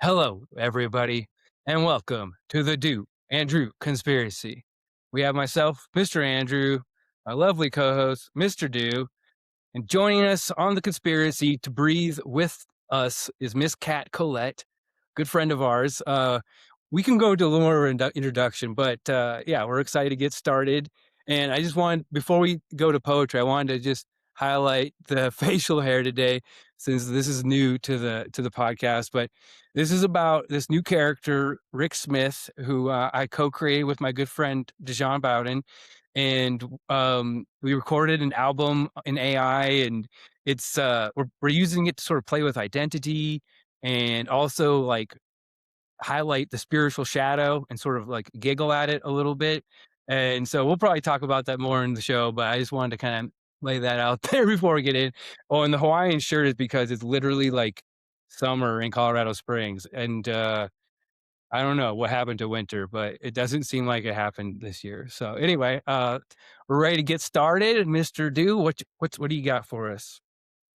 Hello, everybody, and welcome to the Do Andrew Conspiracy. We have myself, Mr. Andrew, my lovely co-host, Mr. Do, and joining us on the conspiracy to breathe with us is Miss Cat Collette, good friend of ours. We can go into a little more introduction, but yeah, we're excited to get started. And I just want, before we go to poetry, I wanted to just highlight the facial hair today, since this is new to the podcast. But this is about this new character, Rick Smith, who I co-created with my good friend Dijon Bowden, and we recorded an album in AI, and it's we're using it to sort of play with identity and also like highlight the spiritual shadow and sort of like giggle at it a little bit. And so we'll probably talk about that more in the show, but I just wanted to kind of lay that out there before we get in. Oh, and the Hawaiian shirt is because it's literally like summer in Colorado Springs. And I don't know what happened to winter, but it doesn't seem like it happened this year. So anyway, we're ready to get started. Mr. Do, what do you got for us?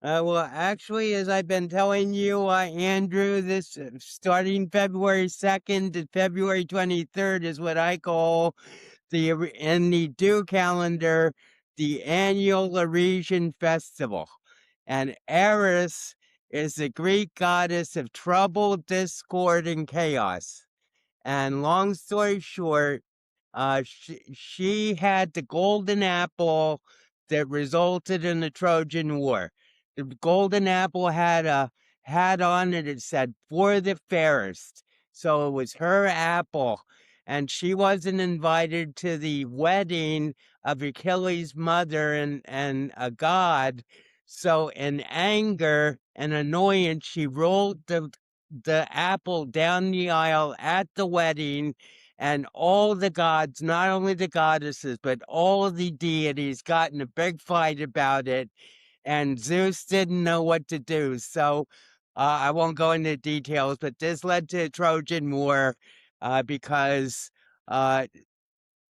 Well, actually, as I've been telling you, Andrew, this starting February 2nd to February 23rd is what I call in the Dew calendar, the annual Erisian festival. And Eris is the Greek goddess of trouble, discord, and chaos. And long story short, she had the golden apple that resulted in the Trojan War. The golden apple had a hat on it. It said "For the fairest," so it was her apple, and she wasn't invited to the wedding of Achilles' mother and a god. So, in anger and annoyance, she rolled the apple down the aisle at the wedding, and all the gods, not only the goddesses, but all of the deities got in a big fight about it, and Zeus didn't know what to do. So I won't go into details, but this led to Trojan War because uh,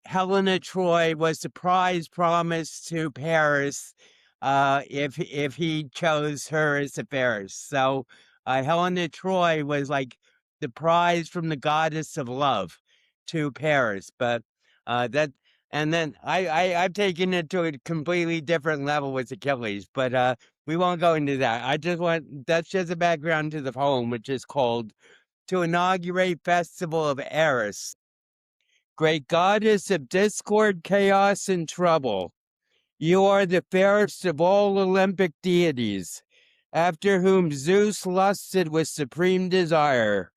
Helena Troy was the prize promised to Paris if he chose her as the fairest. So Helena Troy was like the prize from the goddess of love to Paris. But that and then I've taken it to a completely different level with Achilles, but we won't go into that. That's just a background to the poem, which is called "To Inaugurate Festival of Eris." Great goddess of discord, chaos, and trouble, you are the fairest of all Olympic deities, after whom Zeus lusted with supreme desire,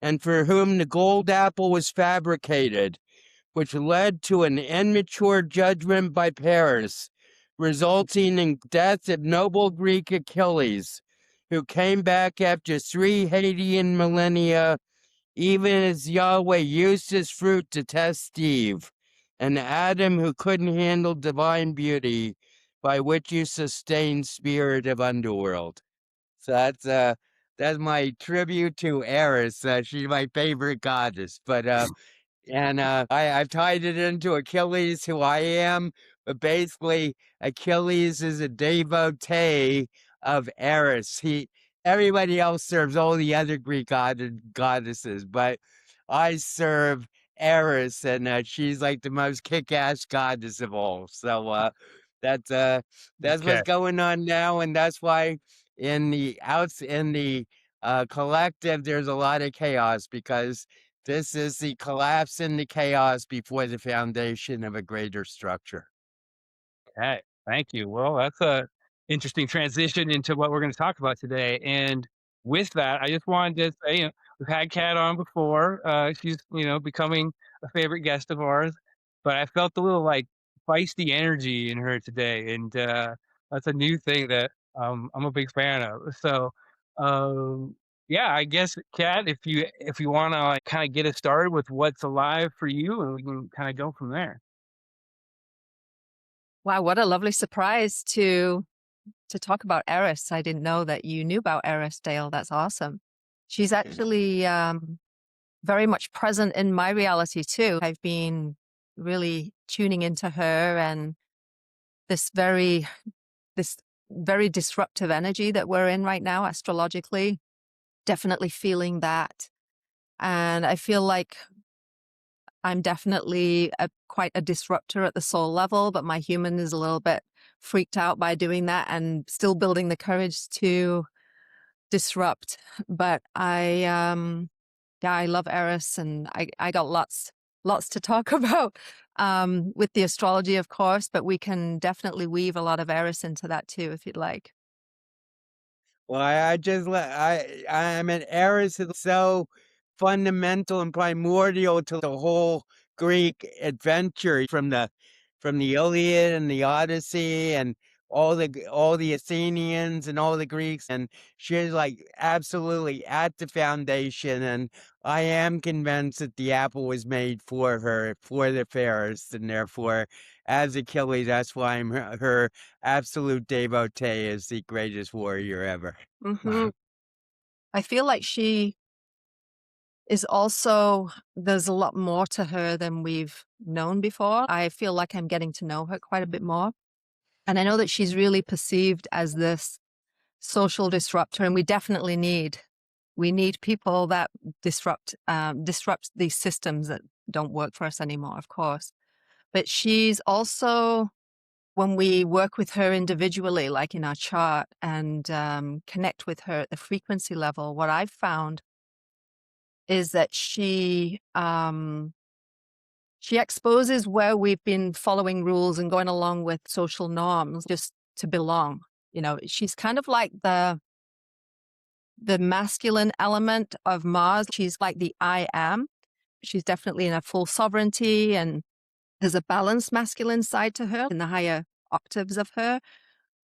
and for whom the gold apple was fabricated, which led to an immature judgment by Paris, resulting in death of noble Greek Achilles, who came back after 3 Hadean millennia, even as Yahweh used his fruit to test Eve, and Adam who couldn't handle divine beauty, by which you sustain spirit of underworld. So that's my tribute to Eris. She's my favorite goddess. I've tied it into Achilles, who I am. But basically, Achilles is a devotee of Eris. Everybody else serves all the other Greek goddesses, but I serve Eris, and she's like the most kick-ass goddess of all. So that's that's Okay. what's going on now, and that's why in the collective there's a lot of chaos, because this is the collapse and the chaos before the foundation of a greater structure. Okay, thank you. Well, that's a interesting transition into what we're going to talk about today. And with that, I just wanted to say, we've had Kat on before. She's, becoming a favorite guest of ours, but I felt a little like feisty energy in her today, and that's a new thing that I'm a big fan of. So, um, yeah, I guess Kat, if you want to like kind of get us started with what's alive for you, and we can kind of go from there. Wow, what a lovely surprise to talk about Eris. I didn't know that you knew about Eris, Dale. That's awesome. She's actually very much present in my reality too. I've been really tuning into her and this very disruptive energy that we're in right now astrologically. definitely feeling that. And I feel like I'm definitely quite a disruptor at the soul level, but my human is a little bit freaked out by doing that and still building the courage to disrupt. But yeah, I love Eris, and I got lots to talk about with the astrology, of course, but we can definitely weave a lot of Eris into that too, if you'd like. Well, I mean, Eris is so fundamental and primordial to the whole Greek adventure from the Iliad and the Odyssey and all the Athenians and all the Greeks, and she's like absolutely at the foundation. And I am convinced that the apple was made for her, for the fairest, and therefore, as Achilles, that's why I'm her absolute devotee, is the greatest warrior ever. Hmm. I feel like she is also, there's a lot more to her than we've known before. I feel like I'm getting to know her quite a bit more. And I know that she's really perceived as this social disruptor, and we definitely need people that disrupt these systems that don't work for us anymore, of course. But she's also, when we work with her individually, like in our chart, and connect with her at the frequency level, what I've found is that she exposes where we've been following rules and going along with social norms just to belong. You know, she's kind of like the masculine element of Mars. She's like the I am. She's definitely in a full sovereignty, and there's a balanced masculine side to her in the higher octaves of her.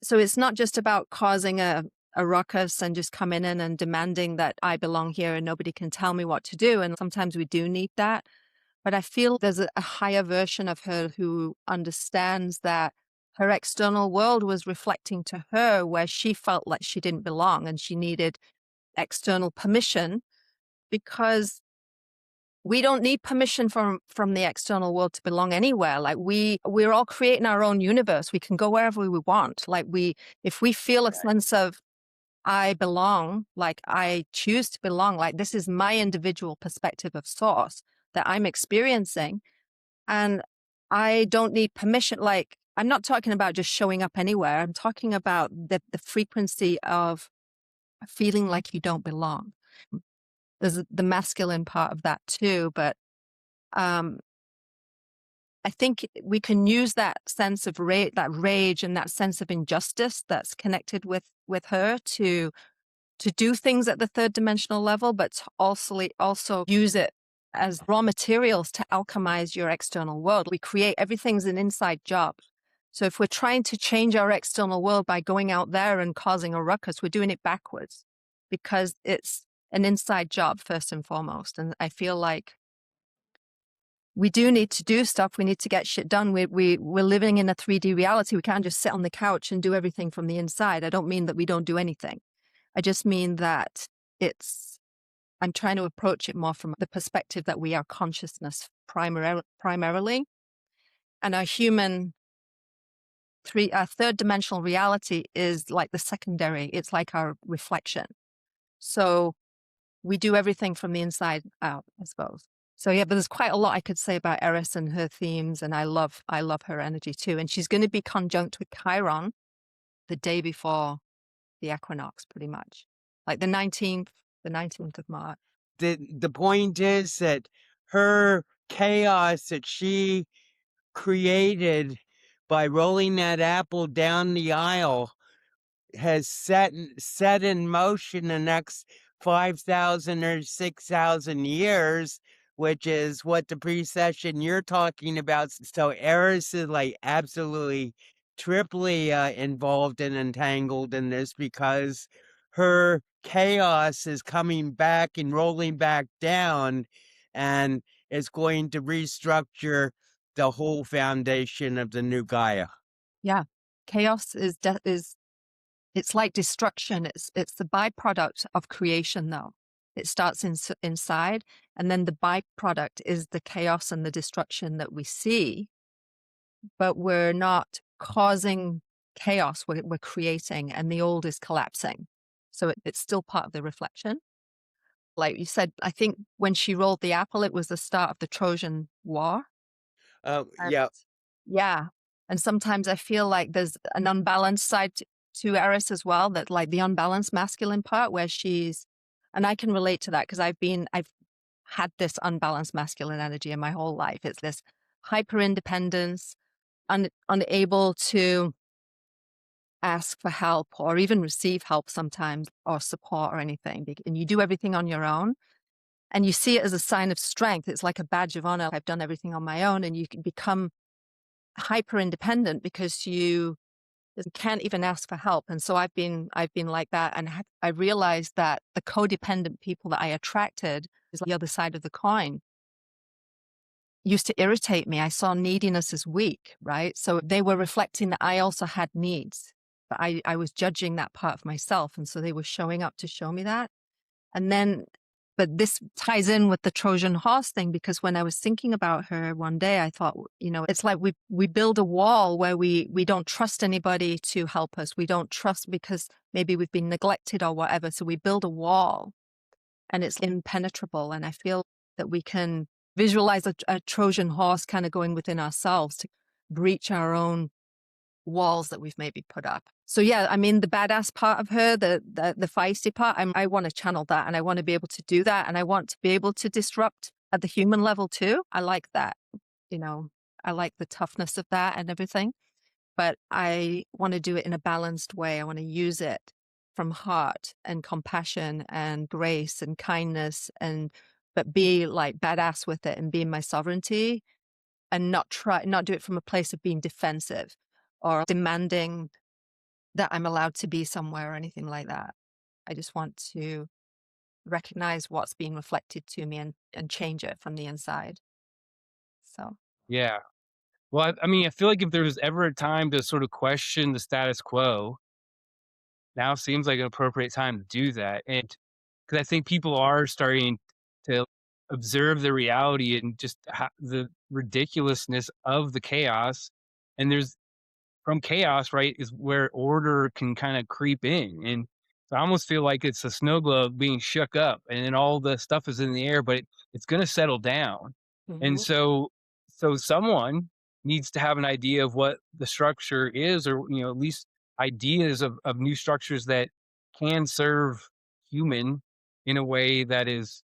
So it's not just about causing a ruckus and just coming in and demanding that I belong here and nobody can tell me what to do. And sometimes we do need that. But I feel there's a higher version of her who understands that her external world was reflecting to her where she felt like she didn't belong and she needed external permission, because we don't need permission from the external world to belong anywhere. Like we're all creating our own universe. We can go wherever we want. Like if we feel a sense of I belong, like I choose to belong, like this is my individual perspective of source that I'm experiencing, and I don't need permission. Like I'm not talking about just showing up anywhere. I'm talking about the frequency of feeling like you don't belong. There's the masculine part of that too, but I think we can use that sense of that rage and that sense of injustice that's connected with her to do things at the third dimensional level, but to also use it as raw materials to alchemize your external world. We create, everything's an inside job. So if we're trying to change our external world by going out there and causing a ruckus, we're doing it backwards, because it's an inside job first and foremost. And I feel like we do need to do stuff. We need to get shit done. We're living in a 3D reality. We can't just sit on the couch and do everything from the inside. I don't mean that we don't do anything. I just mean that I'm trying to approach it more from the perspective that we are consciousness primarily. And our third dimensional reality is like the secondary. It's like our reflection. So we do everything from the inside out, I suppose. So yeah, but there's quite a lot I could say about Eris and her themes, and I love her energy too. And she's going to be conjunct with Chiron the day before the equinox, pretty much, like the 19th of March. The point is that her chaos that she created by rolling that apple down the aisle has set in motion the next 5,000 or 6,000 years, which is what the precession you're talking about. So Eris is like absolutely triply involved and entangled in this, because her chaos is coming back and rolling back down, and is going to restructure the whole foundation of the new Gaia. Yeah, chaos is it's like destruction. It's the byproduct of creation, though. It starts inside, and then the byproduct is the chaos and the destruction that we see. But we're not causing chaos. We're creating, and the old is collapsing. So it's still part of the reflection. Like you said, I think when she rolled the apple, it was the start of the Trojan War. And Yeah. yeah. And sometimes I feel like there's an unbalanced side to Eris as well, that like the unbalanced masculine part where and I can relate to that because I've had this unbalanced masculine energy in my whole life. It's this hyper independence, unable to ask for help or even receive help sometimes or support or anything. And you do everything on your own. And you see it as a sign of strength. It's like a badge of honor. I've done everything on my own. And you can become hyper independent because you can't even ask for help. And so I've been like that. And I realized that the codependent people that I attracted is the other side of the coin. Used to irritate me. I saw neediness as weak, right? So they were reflecting that I also had needs, but I was judging that part of myself. And so they were showing up to show me that. And then, but this ties in with the Trojan horse thing, because when I was thinking about her one day, I thought, it's like we build a wall where we don't trust anybody to help us. We don't trust because maybe we've been neglected or whatever. So we build a wall and it's impenetrable. And I feel that we can visualize a Trojan horse kind of going within ourselves to breach our own walls that we've maybe put up. So yeah, I mean, the badass part of her, the feisty part, I want to channel that, and I want to be able to do that, and I want to be able to disrupt at the human level too. I like that, I like the toughness of that and everything, but I want to do it in a balanced way. I want to use it from heart and compassion and grace and kindness, but be like badass with it and be in my sovereignty, and not do it from a place of being defensive or demanding that I'm allowed to be somewhere or anything like that. I just want to recognize what's being reflected to me and change it from the inside. So Yeah. Well, I mean, I feel like if there was ever a time to sort of question the status quo, now seems like an appropriate time to do that. And because I think people are starting to observe the reality and just the ridiculousness of the chaos. And there's from chaos, right, is where order can kind of creep in. And so I almost feel like it's a snow globe being shook up and then all the stuff is in the air, but it's going to settle down. And mhm. so someone needs to have an idea of what the structure is, or, at least ideas of new structures that can serve human in a way that is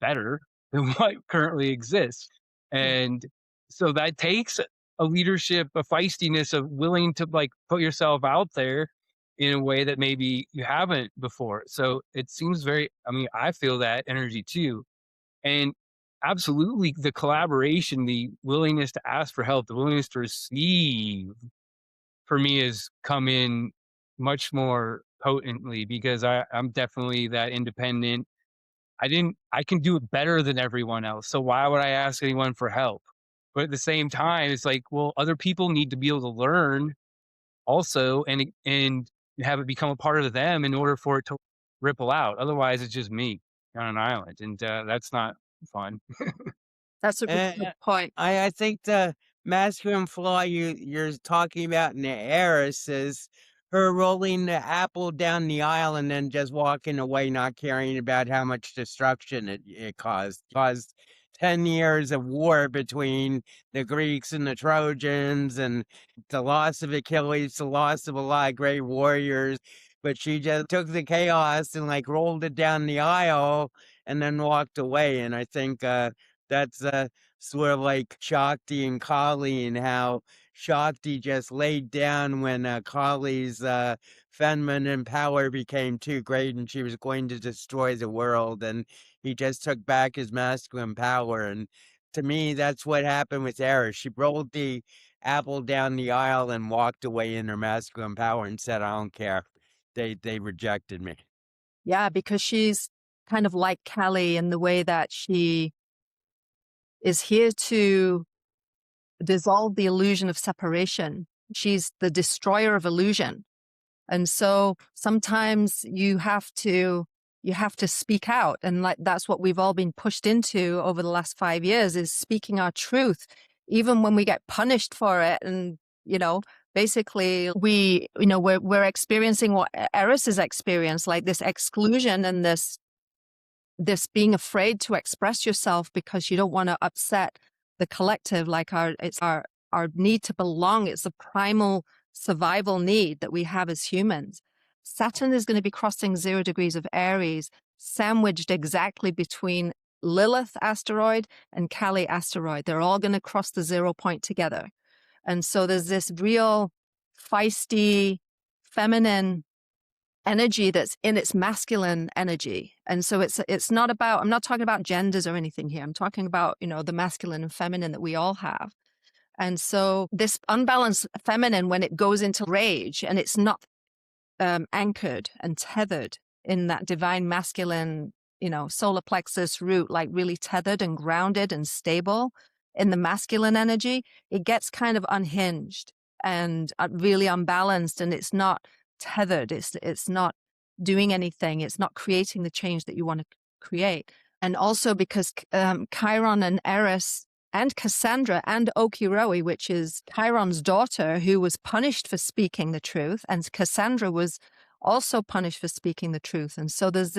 better than what currently exists. Yeah. And so that takes a leadership, a feistiness of willing to like put yourself out there in a way that maybe you haven't before. So it seems I feel that energy too. And absolutely the collaboration, the willingness to ask for help, the willingness to receive for me has come in much more potently because I'm definitely that independent. I can do it better than everyone else. So why would I ask anyone for help? But at the same time, it's like, well, other people need to be able to learn also and have it become a part of them in order for it to ripple out. Otherwise, it's just me on an island, and that's not fun. That's a really good point. I think the masculine flaw you're talking about in the Eris is her rolling the apple down the aisle and then just walking away, not caring about how much destruction it caused. Caused 10 years of war between the Greeks and the Trojans, and the loss of Achilles, the loss of a lot of great warriors. But she just took the chaos and like rolled it down the aisle and then walked away. And I think that's sort of like Shakti and Kali, and how Shakti just laid down when Kali's feminine power became too great and she was going to destroy the world, and he just took back his masculine power. And to me, that's what happened with Eris. She rolled the apple down the aisle and walked away in her masculine power and said, "I don't care. They rejected me." Yeah, because she's kind of like Callie in the way that she is here to dissolve the illusion of separation. She's the destroyer of illusion. And so sometimes you have to speak out. And like that's what we've all been pushed into over the last 5 years, is speaking our truth, even when we get punished for it. And, basically we're experiencing what Eris has experienced, like this exclusion and this this being afraid to express yourself because you don't want to upset the collective, like our need to belong. It's a primal survival need that we have as humans. Saturn is going to be crossing 0 degrees of Aries, sandwiched exactly between Lilith asteroid and Kali asteroid. They're all going to cross the 0 point together. And so there's this real feisty, feminine energy that's in its masculine energy. And so it's not about, I'm not talking about genders or anything here. I'm talking about, the masculine and feminine that we all have. And so this unbalanced feminine, when it goes into rage and it's not anchored and tethered in that divine masculine, solar plexus root, like really tethered and grounded and stable in the masculine energy, it gets kind of unhinged and really unbalanced, and it's not tethered. It's not doing anything. It's not creating the change that you want to create. And also because Chiron and Eris and Cassandra and Okiroe, which is Chiron's daughter, who was punished for speaking the truth, and Cassandra was also punished for speaking the truth. And so there's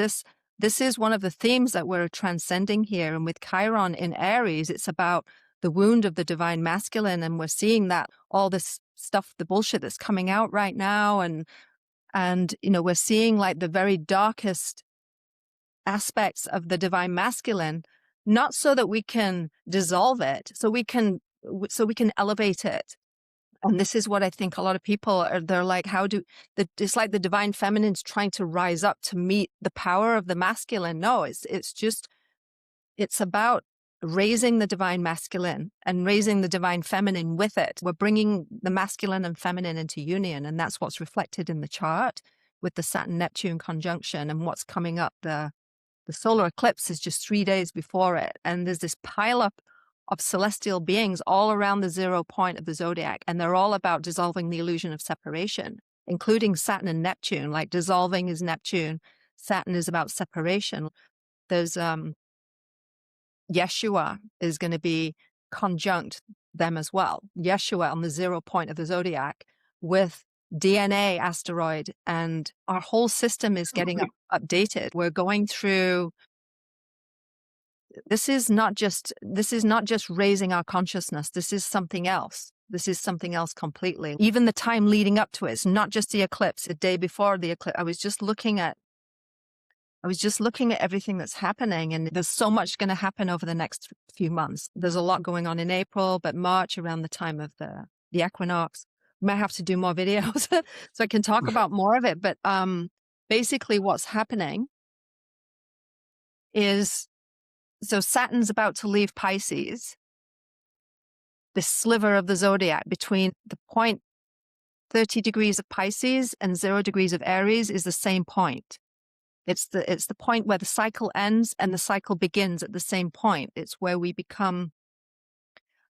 this is one of the themes that we're transcending here. And with Chiron in Aries, it's about the wound of the divine masculine. And we're seeing that all this stuff, the bullshit that's coming out right now. And we're seeing like the very darkest aspects of the divine masculine, not so that we can dissolve it, so we can elevate it. And this is what I think a lot of people are, they're like, it's like the divine feminine's trying to rise up to meet the power of the masculine. No, it's about raising the divine masculine and raising the divine feminine with it. We're bringing the masculine and feminine into union. And that's what's reflected in the chart with the Saturn-Neptune conjunction and what's coming up. The solar eclipse is just 3 days before it. And there's this pileup of celestial beings all around the 0 point of the zodiac. And they're all about dissolving the illusion of separation, including Saturn and Neptune. Like dissolving is Neptune. Saturn is about separation. There's Yeshua is going to be conjunct them as well. Yeshua on the 0 point of the zodiac with DNA asteroid, and our whole system is getting updated. We're going through, this is not just raising our consciousness. This is something else. This is something else completely. Even the time leading up to it, it's not just the eclipse, the day before the eclipse. I was just looking at everything that's happening, and there's so much going to happen over the next few months. There's a lot going on in April, but March, around the time of the equinox, we might have to do more videos so I can talk about more of it. But basically what's happening is, so Saturn's about to leave Pisces, this sliver of the zodiac between the point 30 degrees of Pisces and 0 degrees of Aries is the same point. It's the point where the cycle ends and the cycle begins at the same point. It's where we become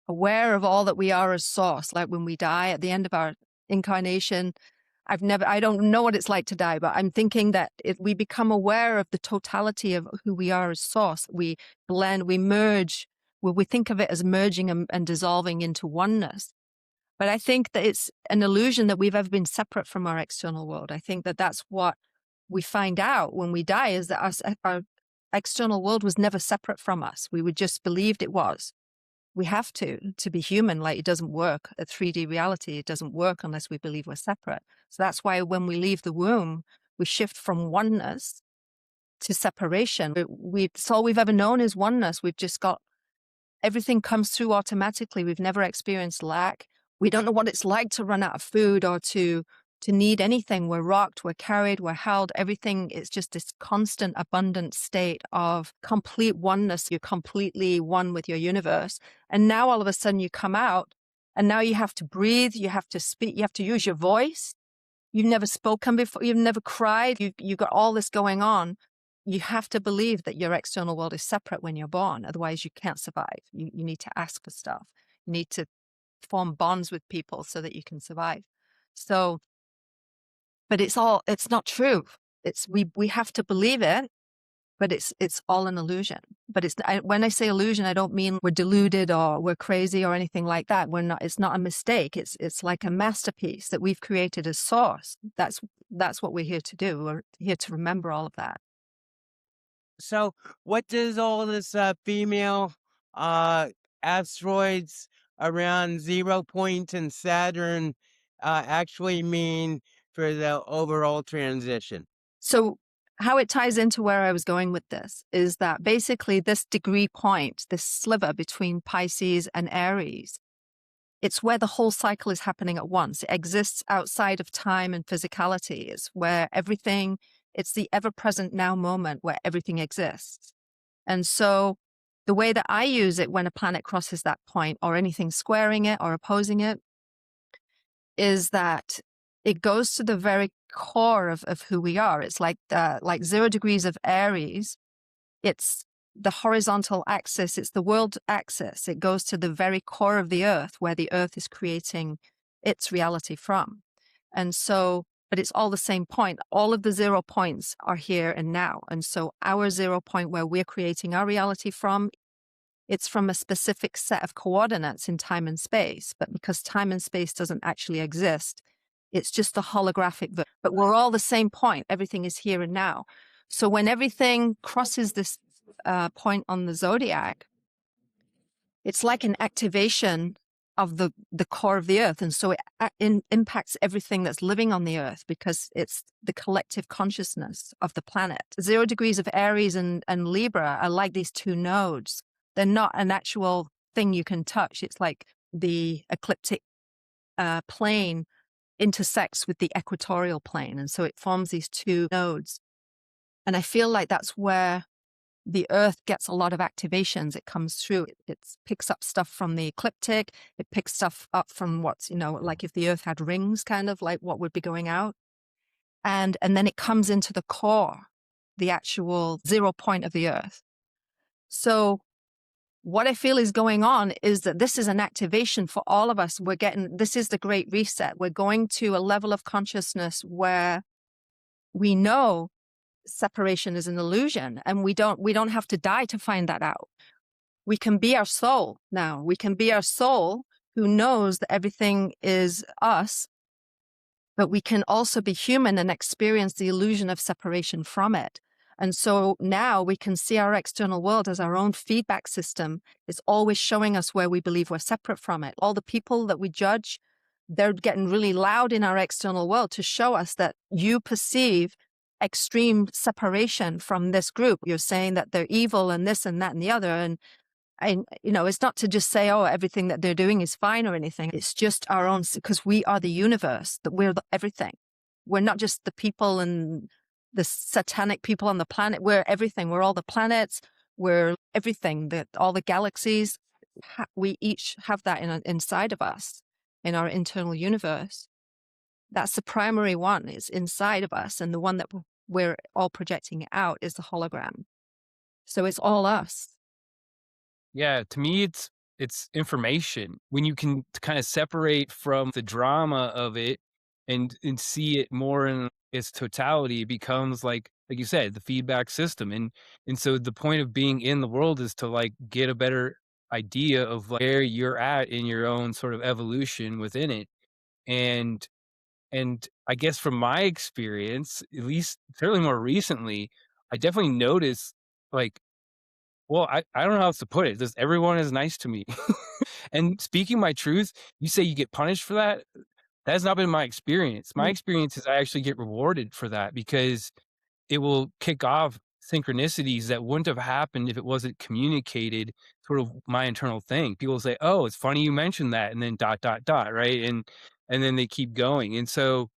aware of all that we are as source. Like when we die at the end of our incarnation, I don't know what it's like to die, but I'm thinking that we become aware of the totality of who we are as source. We blend, we merge. We think of it as merging and dissolving into oneness. But I think that it's an illusion that we've ever been separate from our external world. I think that that's what we find out when we die, is that our external world was never separate from us. We would just believed it was. We have to be human. Like, it doesn't work. A 3D reality, it doesn't work unless we believe we're separate. So that's why when we leave the womb, we shift from oneness to separation. It's all we've ever known is oneness. We've just got, everything comes through automatically. We've never experienced lack. We don't know what it's like to run out of food or to need anything. We're rocked, we're carried, we're held. Everything is just this constant, abundant state of complete oneness. You're completely one with your universe. And now all of a sudden you come out, and now you have to breathe, you have to speak, you have to use your voice. You've never spoken before, you've never cried, you've got all this going on. You have to believe that your external world is separate when you're born. Otherwise you can't survive. You need to ask for stuff. You need to form bonds with people so that you can survive. So, but it's not true. We have to believe it, but it's all an illusion. But when I say illusion, I don't mean we're deluded or we're crazy or anything like that. We're not. It's not a mistake. It's like a masterpiece that we've created as source. That's what we're here to do. We're here to remember all of that. So what does all this female uh, asteroids around 0 point in Saturn actually mean for the overall transition? So how it ties into where I was going with this is that basically this degree point, this sliver between Pisces and Aries, it's where the whole cycle is happening at once. It exists outside of time and physicality. It's where everything, it's the ever-present now moment where everything exists. And so the way that I use it when a planet crosses that point or anything squaring it or opposing it is that it goes to the very core of who we are. It's like 0 degrees of Aries. It's the horizontal axis. It's the world axis. It goes to the very core of the earth where the earth is creating its reality from. And so, but it's all the same point. All of the 0 points are here and now. And so our 0 point where we're creating our reality from, it's from a specific set of coordinates in time and space. But because time and space doesn't actually exist, it's just a holographic, but we're all the same point. Everything is here and now. So when everything crosses this point on the zodiac, it's like an activation of the core of the earth. And so it impacts everything that's living on the earth because it's the collective consciousness of the planet. 0 degrees of Aries and Libra are like these 2 nodes. They're not an actual thing you can touch. It's like the ecliptic plane intersects with the equatorial plane. And so it forms these 2 nodes. And I feel like that's where the earth gets a lot of activations. It comes through, it picks up stuff from the ecliptic. It picks stuff up from what's, like if the earth had rings, kind of like what would be going out. And then it comes into the core, the actual 0 point of the earth. So what I feel is going on is that this is an activation for all of us. This is the great reset. We're going to a level of consciousness where we know separation is an illusion and we don't have to die to find that out. We can be our soul now. We can be our soul who knows that everything is us, but we can also be human and experience the illusion of separation from it. And so now we can see our external world as our own feedback system. It's always showing us where we believe we're separate from it. All the people that we judge, they're getting really loud in our external world to show us that you perceive extreme separation from this group. You're saying that they're evil and this and that and the other. And it's not to just say, oh, everything that they're doing is fine or anything. It's just our own, because we are the universe, that we're everything. We're not just the people and the satanic people on the planet. We're everything. We're all the planets. We're everything, all the galaxies. We each have that inside of us, in our internal universe. That's the primary one. It's inside of us. And the one that we're all projecting out is the hologram. So it's all us. Yeah, to me, it's information. When you can kind of separate from the drama of it and see it more in its totality, it becomes like you said, the feedback system. And so the point of being in the world is to like get a better idea of like where you're at in your own sort of evolution within it. And I guess from my experience, at least certainly more recently, I definitely noticed like, well, I don't know how else to put it. Just everyone is nice to me. And speaking my truth, you say you get punished for that. That has not been my experience. My experience is I actually get rewarded for that because it will kick off synchronicities that wouldn't have happened if it wasn't communicated, sort of my internal thing. People say, oh, it's funny you mentioned that, and then ... right? And then they keep going. And so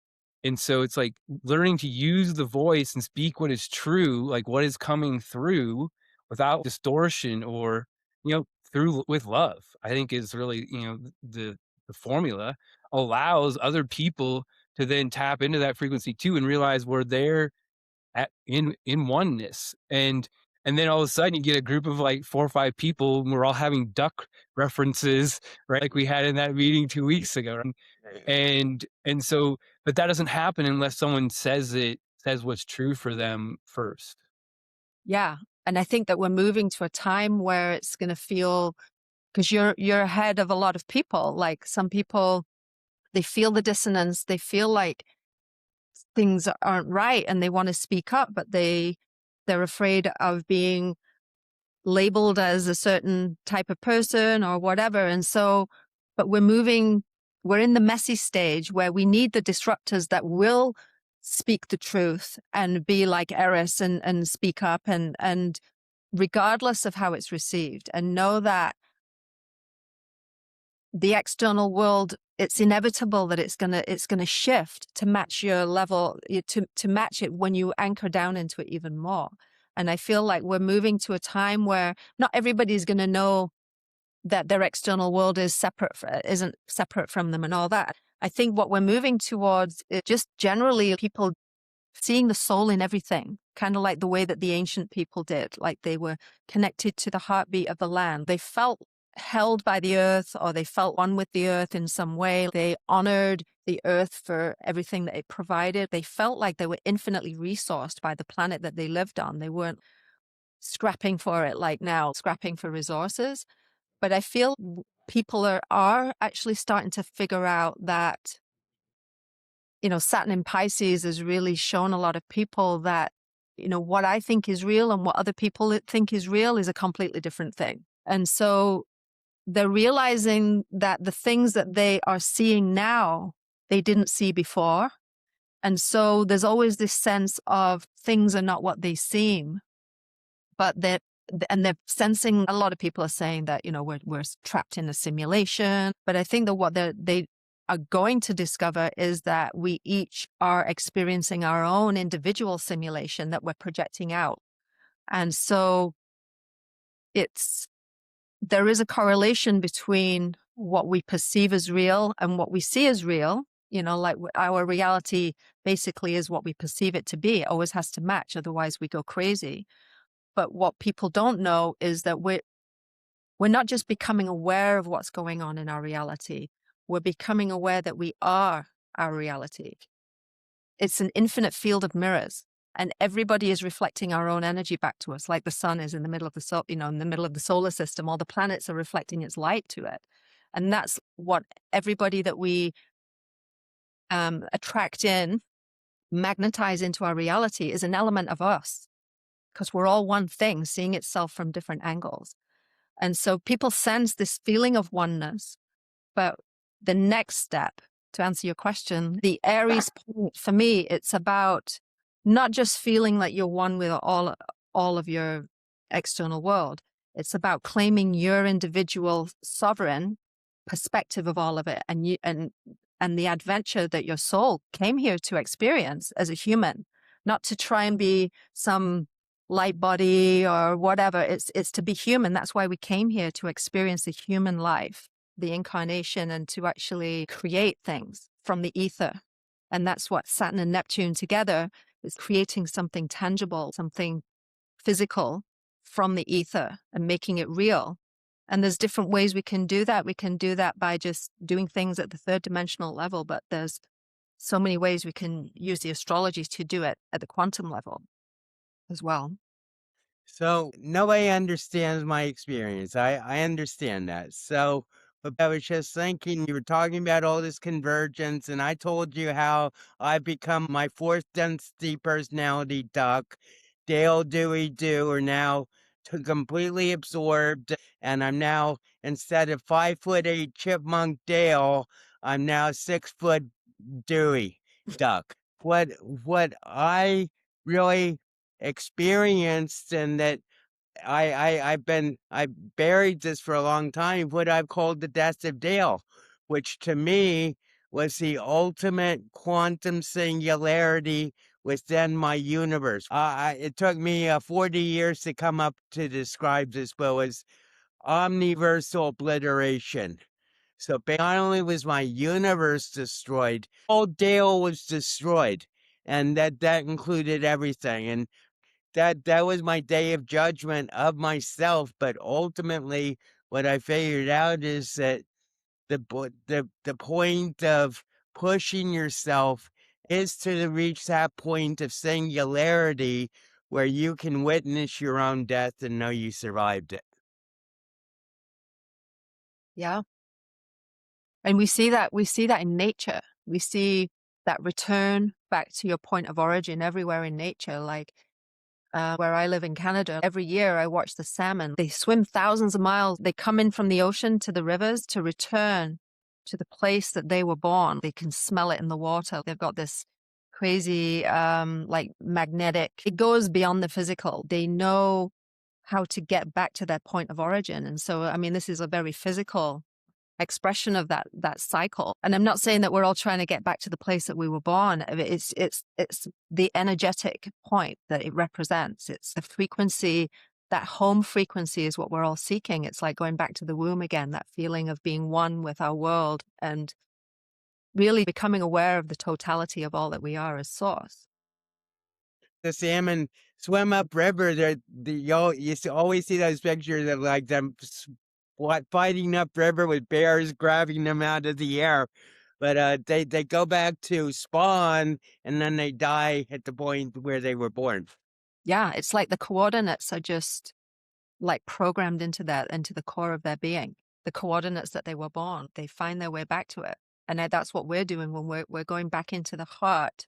it's like learning to use the voice and speak what is true, like what is coming through without distortion or, through with love, I think is really, the formula allows other people to then tap into that frequency too and realize we're there in oneness. And then all of a sudden you get a group of like 4 or 5 people and we're all having duck references, right? Like we had in that meeting 2 weeks ago. And so, but that doesn't happen unless someone says what's true for them first. Yeah. And I think that we're moving to a time where it's going to feel, because you're ahead of a lot of people. Like some people, they feel the dissonance. They feel like things aren't right and they want to speak up, but they They're afraid of being labeled as a certain type of person or whatever. And so, but we're in the messy stage where we need the disruptors that will speak the truth and be like Eris and speak up and regardless of how it's received, and know that the external world, it's inevitable that it's gonna shift to match your level, to match it when you anchor down into it even more. And I feel like we're moving to a time where not everybody's going to know that their external world isn't separate from them and all that. I think what we're moving towards is just generally people seeing the soul in everything, kind of like the way that the ancient people did, like they were connected to the heartbeat of the land. They felt held by the earth, or they felt one with the earth in some way. They honored the earth for everything that it provided. They felt like they were infinitely resourced by the planet that they lived on. They weren't scrapping for it like now, scrapping for resources. But I feel people are actually starting to figure out that, Saturn in Pisces has really shown a lot of people that, what I think is real and what other people think is real is a completely different thing. And so they're realizing that the things that they are seeing now, they didn't see before. And so there's always this sense of things are not what they seem, but they're sensing, a lot of people are saying that, we're trapped in a simulation. But I think that what they are going to discover is that we each are experiencing our own individual simulation that we're projecting out. And so there is a correlation between what we perceive as real and what we see as real. Like our reality basically is what we perceive it to be. It always has to match, otherwise we go crazy. But what people don't know is that we're not just becoming aware of what's going on in our reality. We're becoming aware that we are our reality. It's an infinite field of mirrors, and everybody is reflecting our own energy back to us, like the sun is in the middle of the in the middle of the solar system. All the planets are reflecting its light to it, and that's what everybody that we attract in, magnetize into our reality, is an element of us, because we're all one thing, seeing itself from different angles. And so people sense this feeling of oneness. But the next step, to answer your question, the Aries point, for me, it's about not just feeling like you're one with all of your external world. It's about claiming your individual sovereign perspective of all of it, and the adventure that your soul came here to experience as a human, not to try and be some light body or whatever. It's to be human. That's why we came here, to experience the human life, the incarnation, and to actually create things from the ether. And that's what Saturn and Neptune together is, creating something tangible, something physical from the ether and making it real. And there's different ways we can do that. We can do that by just doing things at the third dimensional level, but there's so many ways we can use the astrology to do it at the quantum level as well. So nobody understands my experience. I understand that. So, but I was just thinking, you were talking about all this convergence, and I told you how I've become my fourth density personality duck. Dale, Dewey, Do are now completely absorbed, and I'm now, instead of 5'8" chipmunk Dale, I'm now 6' Dewey duck. What I really experienced, and that I buried this for a long time, what I've called the death of Dale, which to me was the ultimate quantum singularity within my universe. It took me 40 years to come up to describe this, but it was omniversal obliteration. So not only was my universe destroyed, all Dale was destroyed, and that included everything. And that was my day of judgment of myself. But ultimately, what I figured out is that the point of pushing yourself is to reach that point of singularity where you can witness your own death and know you survived it. Yeah. And we see that in nature. We see that return back to your point of origin everywhere in nature. Like where I live in Canada, every year I watch the salmon. They swim thousands of miles. They come in from the ocean to the rivers to return to the place that they were born. They can smell it in the water. They've got this crazy, like magnetic, it goes beyond the physical. They know how to get back to their point of origin. And so, I mean, this is a very physical expression of that cycle. And I'm not saying that we're all trying to get back to the place that we were born. It's the energetic point that it represents. It's the frequency. That home frequency is what we're all seeking. It's like going back to the womb again, that feeling of being one with our world and really becoming aware of the totality of all that we are as source. The salmon swim upriver. You always see those pictures of like them fighting upriver with bears grabbing them out of the air. But they go back to spawn and then they die at the point where they were born. Yeah, it's like the coordinates are just like programmed into the core of their being. The coordinates that they were born, they find their way back to it. And that's what we're doing when we're going back into the heart,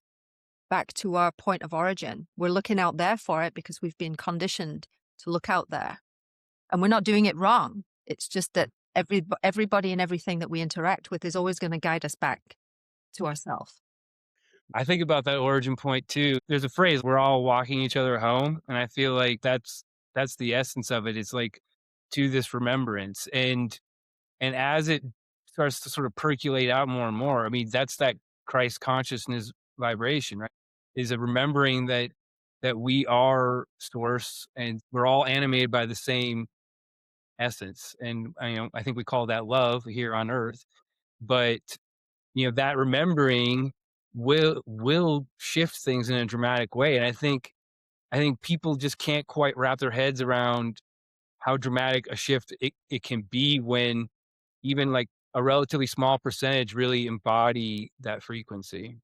back to our point of origin. We're looking out there for it because we've been conditioned to look out there. And we're not doing it wrong. It's just that everybody and everything that we interact with is always going to guide us back to ourselves. I think about that origin point too. There's a phrase, we're all walking each other home. And I feel like that's the essence of it. It's like to this remembrance. And as it starts to sort of percolate out more and more, I mean, that's that Christ consciousness vibration, right? Is a remembering that we are source and we're all animated by the same essence. And I think we call that love here on earth. But that remembering will shift things in a dramatic way. And I think people just can't quite wrap their heads around how dramatic a shift it can be when even like a relatively small percentage really embody that frequency.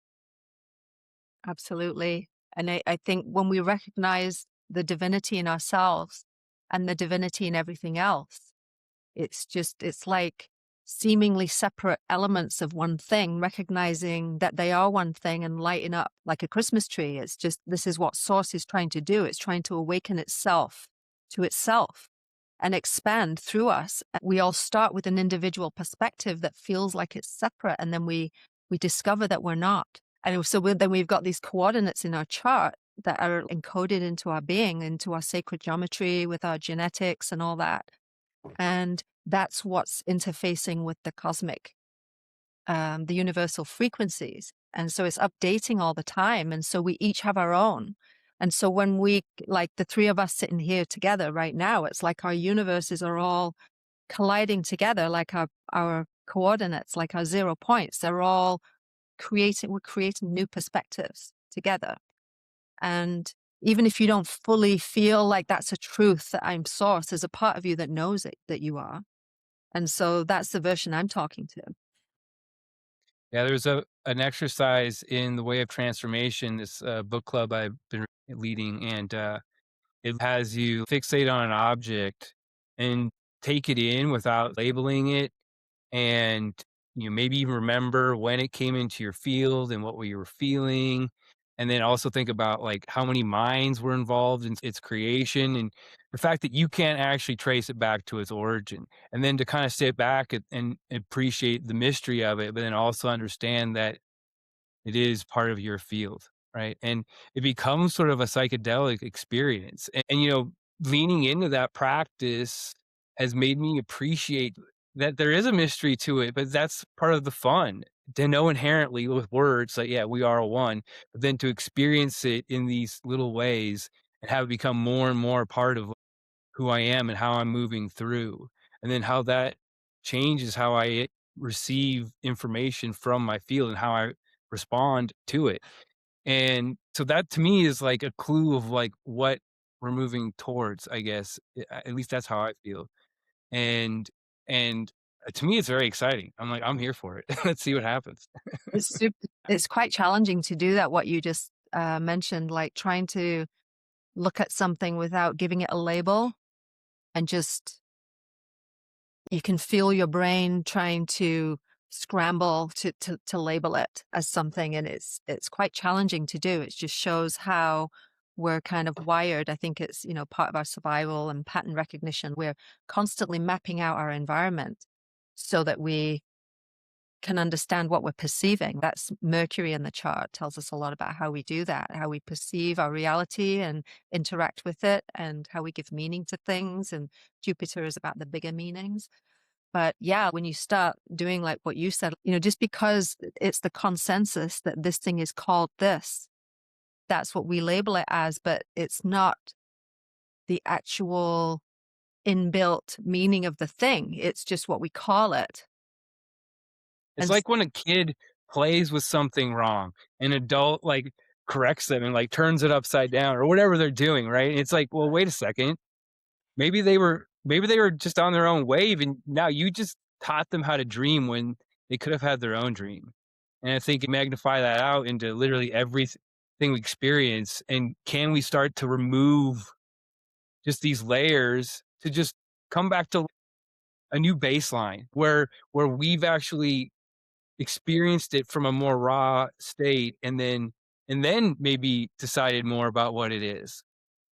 Absolutely. And I think when we recognize the divinity in ourselves and the divinity in everything else, it's like seemingly separate elements of one thing, recognizing that they are one thing and lighting up like a Christmas tree. It's just, this is what Source is trying to do. It's trying to awaken itself to itself and expand through us. We all start with an individual perspective that feels like it's separate, and then we discover that we're not. And so then we've got these coordinates in our chart that are encoded into our being, into our sacred geometry, with our genetics and all that. And that's what's interfacing with the cosmic, the universal frequencies. And so it's updating all the time. And so we each have our own. And so when we, like the three of us sitting here together right now, it's like our universes are all colliding together, like our coordinates, like our 0 points. They're all we're creating new perspectives together. And even if you don't fully feel like that's a truth, that I'm source, there's a part of you that knows it, that you are. And so that's the version I'm talking to. Yeah, there's an exercise in the Way of Transformation, this book club I've been leading, and it has you fixate on an object and take it in without labeling it, and maybe even remember when it came into your field and what you were feeling, and then also think about like how many minds were involved in its creation and the fact that you can't actually trace it back to its origin, and then to kind of sit back and appreciate the mystery of it, but then also understand that it is part of your field, right? And it becomes sort of a psychedelic experience. And leaning into that practice has made me appreciate that there is a mystery to it, but that's part of the fun. To know inherently with words that, yeah, we are one, but then to experience it in these little ways and have it become more and more a part of who I am and how I'm moving through. And then how that changes how I receive information from my field and how I respond to it. And so that to me is like a clue of like what we're moving towards, I guess. At least that's how I feel. And to me, it's very exciting. I'm like, I'm here for it. Let's see what happens. It's quite challenging to do that, what you just mentioned, like trying to look at something without giving it a label, and just, you can feel your brain trying to scramble to label it as something, and it's quite challenging to do. It just shows how we're kind of wired. I think it's, part of our survival and pattern recognition. We're constantly mapping out our environment so that we can understand what we're perceiving. That's Mercury in the chart, tells us a lot about how we do that, how we perceive our reality and interact with it, and how we give meaning to things. And Jupiter is about the bigger meanings. But yeah, when you start doing like what you said, just because it's the consensus that this thing is called this, that's what we label it as, but it's not the actual inbuilt meaning of the thing. It's just what we call it. It's And like when a kid plays with something wrong, an adult like corrects them and like turns it upside down or whatever they're doing, right? It's like, well, wait a second. Maybe they were just on their own wave and now you just taught them how to dream when they could have had their own dream. And I think magnify that out into literally everything we experience. And can we start to remove just these layers to just come back to a new baseline where we've actually experienced it from a more raw state and then maybe decided more about what it is.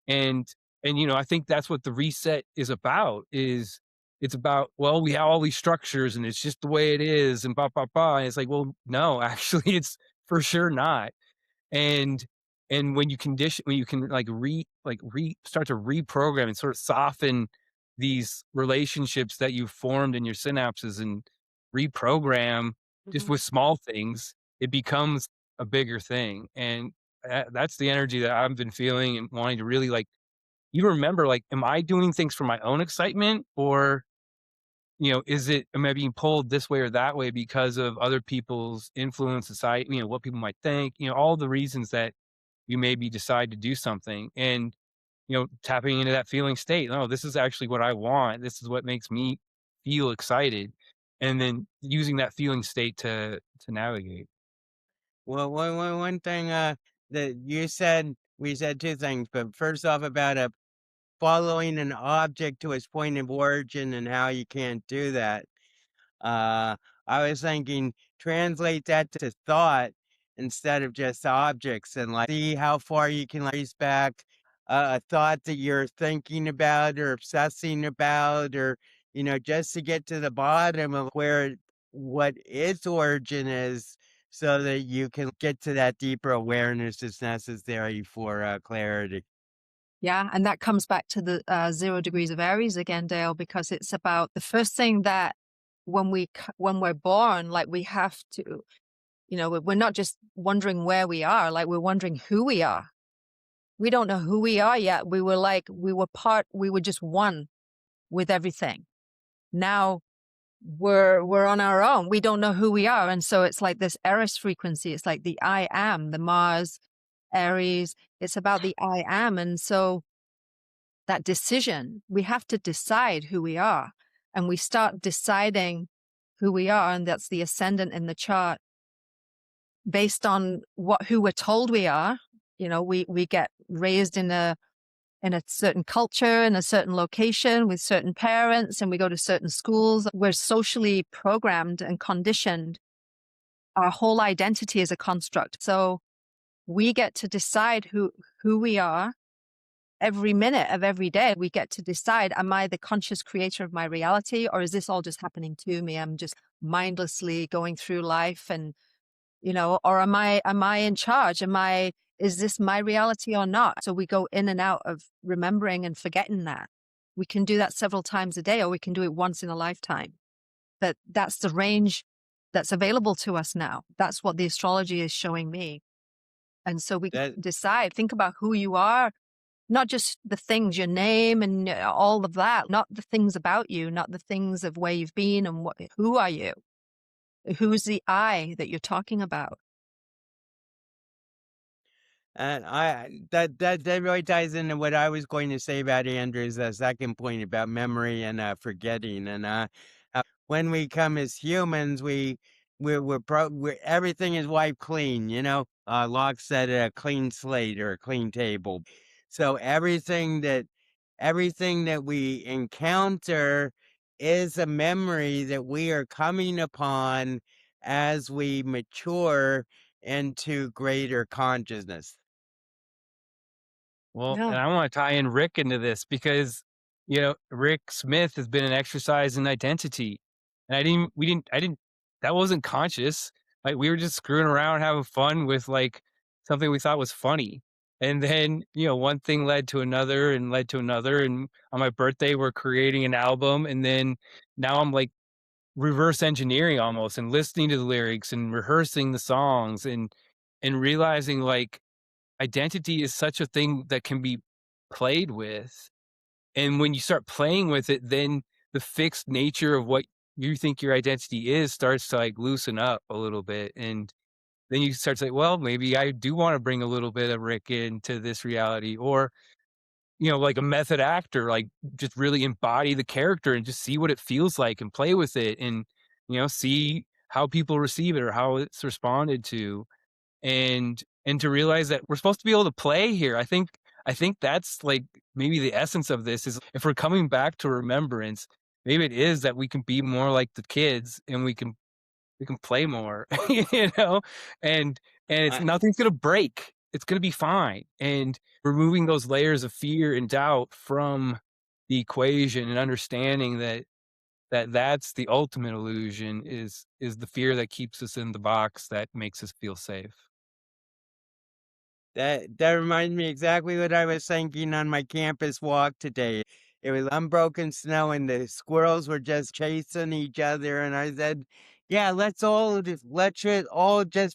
And I think that's what the reset is about. Is it's about, well, we have all these structures and it's just the way it is and blah blah blah. And it's like, well, no, actually it's for sure not. And when you can start to reprogram and sort of soften these relationships that you've formed in your synapses and reprogram just Mhm. with small things, it becomes a bigger thing. And that's the energy that I've been feeling and wanting to really like you remember, like, am I doing things for my own excitement or am I being pulled this way or that way because of other people's influence, society, what people might think, all the reasons that you maybe decide to do something. And tapping into that feeling state. No, this is actually what I want. This is what makes me feel excited. And then using that feeling state to navigate. Well, one thing that you said, we said two things, but first off about following an object to its point of origin and how you can't do that. Uh, I was thinking translate that to thought instead of just objects and like see how far you can trace back a thought that you're thinking about or obsessing about, or just to get to the bottom of what its origin is, so that you can get to that deeper awareness that's necessary for clarity. yeah, and that comes back to the 0 degrees of Aries again, Dale, because it's about the first thing that when we're born, like we have to, we're not just wondering where we are, like we're wondering who we are. We don't know who we are yet. We were just one with everything. Now we're on our own. We don't know who we are. And so it's like this Eris frequency. It's like the I am, the Mars, Aries. It's about the I am. And so that decision, we have to decide who we are. And we start deciding who we are. And that's the ascendant in the chart based on who we're told we are. We get raised in a certain culture, in a certain location with certain parents, and we go to certain schools. We're socially programmed and conditioned. Our whole identity is a construct. So we get to decide who we are every minute of every day. We get to decide, am I the conscious creator of my reality, or is this all just happening to me? I'm just mindlessly going through life and, or am I in charge? Is this my reality or not? So we go in and out of remembering and forgetting that. We can do that several times a day, or we can do it once in a lifetime. That's the range that's available to us now. That's what the astrology is showing me. And so we That decide, think about who you are, not just the things, your name and all of that, not the things about you, not the things of where you've been and who are you? Who's the I that you're talking about? And that really ties into what I was going to say about Andrew's second point about memory and forgetting, and how when we come as humans, we're everything is wiped clean. Locke said a clean slate or a clean table. So everything that we encounter is a memory that we are coming upon as we mature into greater consciousness. Well, Yeah. and I want to tie in Rick into this because, Rick Smith has been an exercise in identity. And I didn't, that wasn't conscious. Like we were just screwing around, having fun with like something we thought was funny. And then, one thing led to another and led to another. And on my birthday, we're creating an album. And then now I'm like reverse engineering almost and listening to the lyrics and rehearsing the songs and realizing like identity is such a thing that can be played with. And when you start playing with it, then the fixed nature of what you think your identity is starts to like loosen up a little bit. And then you start to say, well, maybe I do want to bring a little bit of Rick into this reality. Or, like a method actor, like just really embody the character and just see what it feels like and play with it and, see how people receive it or how it's responded to and to realize that we're supposed to be able to play here. I think that's like maybe the essence of this is if we're coming back to remembrance, maybe it is that we can be more like the kids and we can play more, you know, and it's I, nothing's gonna break. It's gonna be fine. And removing those layers of fear and doubt from the equation and understanding that's the ultimate illusion is the fear that keeps us in the box that makes us feel safe. that reminds me exactly what I was thinking on my campus walk today. It was unbroken snow and the squirrels were just chasing each other, and I said, "Yeah, let's all just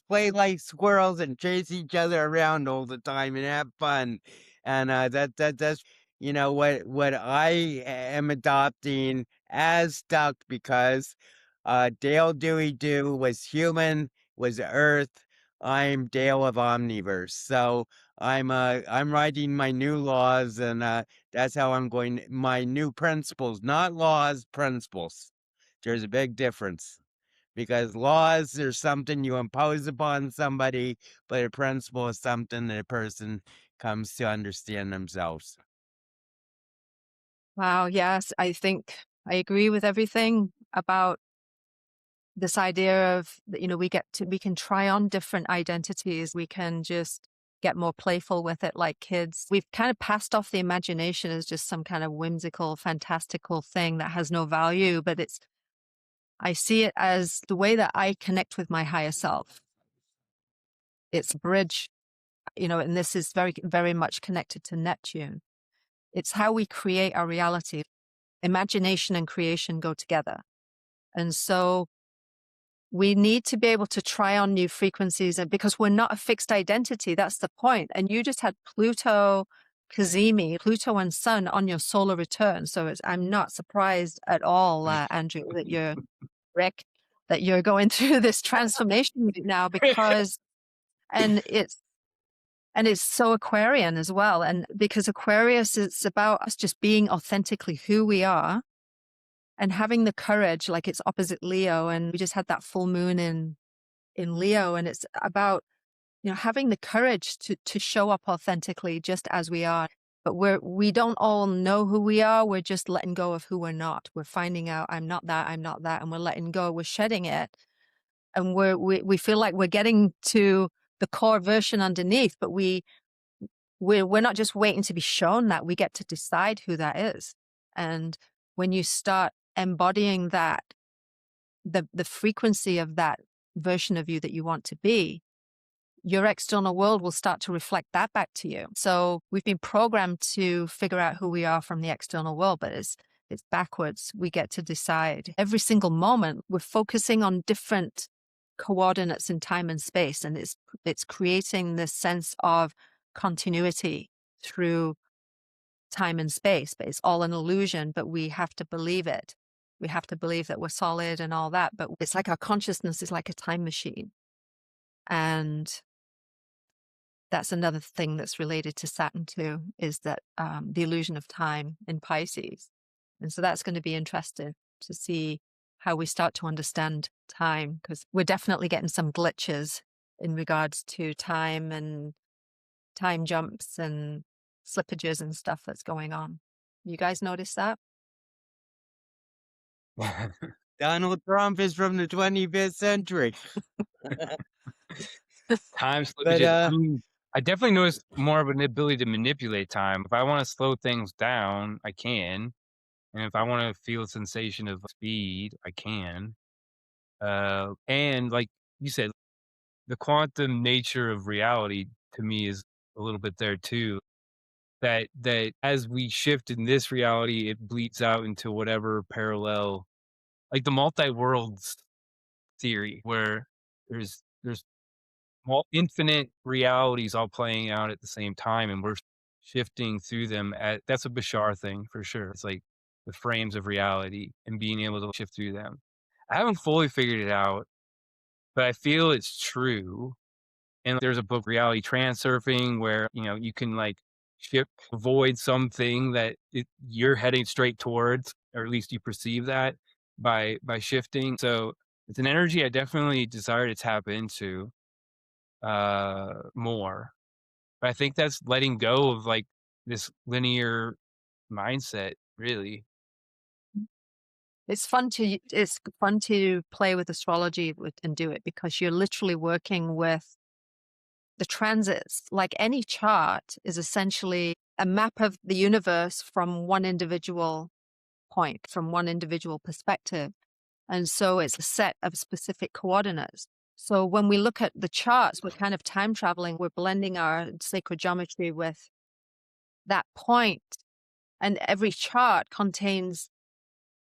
play like squirrels and chase each other around all the time and have fun." And that's what I am adopting as stuck because Dale Dewey Dew was human, was Earth. I'm Dale of Omniverse. So I'm writing my new laws and that's how I'm going my new principles, not laws, principles. There's a big difference because laws are something you impose upon somebody, but a principle is something that a person comes to understand themselves. Wow. Yes. I think I agree with everything about this idea of that, we can try on different identities. We can just get more playful with it like kids. We've kind of passed off the imagination as just some kind of whimsical, fantastical thing that has no value, but I see it as the way that I connect with my higher self. It's a bridge, and this is very, very much connected to Neptune. It's how we create our reality. Imagination and creation go together. And so we need to be able to try on new frequencies, and because we're not a fixed identity, that's the point. And you just had Pluto, Cazimi, Pluto and Sun on your solar return. So I'm not surprised at all, Andrew, Rick, that you're going through this transformation right now because, and it's so Aquarian as well. And because Aquarius, it's about us just being authentically who we are and having the courage, like it's opposite Leo. And we just had that full moon in Leo. And it's about, having the courage to show up authentically just as we are. But we don't all know who we are. We're just letting go of who we're not. We're finding out I'm not that, and we're letting go. We're shedding it. And we feel like we're getting to the core version underneath, but we're not just waiting to be shown that. We get to decide who that is. And when you start embodying that, the frequency of that version of you that you want to be, your external world will start to reflect that back to you. So we've been programmed to figure out who we are from the external world, but it's backwards. We get to decide. Every single moment, we're focusing on different coordinates in time and space, and it's creating this sense of continuity through time and space, but it's all an illusion, but we have to believe it. We have to believe that we're solid and all that, but it's like our consciousness is like a time machine. And that's another thing that's related to Saturn too, is that the illusion of time in Pisces. And so that's going to be interesting to see how we start to understand time, because we're definitely getting some glitches in regards to time and time jumps and slippages and stuff that's going on. You guys notice that? Donald Trump is from the 25th century. Time But slippages. I mean, I definitely noticed more of an ability to manipulate time. If I want to slow things down, I can. And if I want to feel a sensation of speed, I can. And like you said, the quantum nature of reality to me is a little bit there too. That as we shift in this reality, it bleeds out into whatever parallel, like the multi-worlds theory, where there's infinite realities all playing out at the same time, and we're shifting through them. That's a Bashar thing for sure. It's like the frames of reality and being able to shift through them. I haven't fully figured it out, but I feel it's true. And there's a book, Reality Transurfing, where you can like avoid something that you're heading straight towards, or at least you perceive that by shifting. So it's an energy I definitely desire to tap into more. But I think that's letting go of like this linear mindset, really. It's fun to play with astrology and do it, because you're literally working with the transits. Like any chart is essentially a map of the universe from one individual point, from one individual perspective. And so it's a set of specific coordinates. So when we look at the charts, we're kind of time traveling. We're blending our sacred geometry with that point. And every chart contains